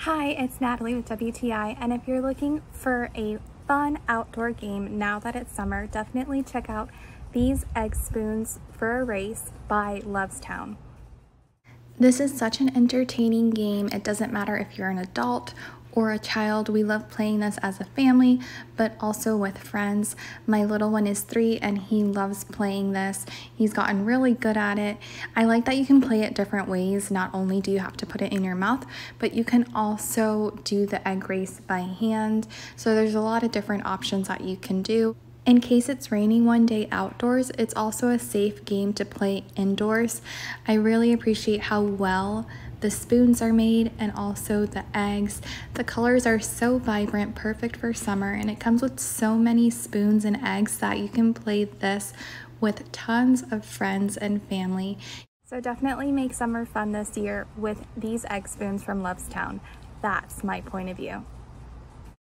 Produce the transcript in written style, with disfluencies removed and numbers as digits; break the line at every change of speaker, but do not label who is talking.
Hi, it's Natalie with WTI, and if you're looking for a fun outdoor game now that it's summer, definitely check out these egg spoons for a race by LovesTown. This is such an entertaining game. It doesn't matter if you're an adult or a child. We love playing this as a family, but also with friends. My little one is 3 and he loves playing this. He's gotten really good at it. I like that you can play it different ways. Not only do you have to put it in your mouth, but you can also do the egg race by hand. So there's a lot of different options that you can do. In case it's raining one day outdoors, it's also a safe game to play indoors. I really appreciate how well the spoons are made and also the eggs. The colors are so vibrant, perfect for summer, and it comes with so many spoons and eggs that you can play this with tons of friends and family. So definitely make summer fun this year with these egg spoons from LovesTown. That's my point of view.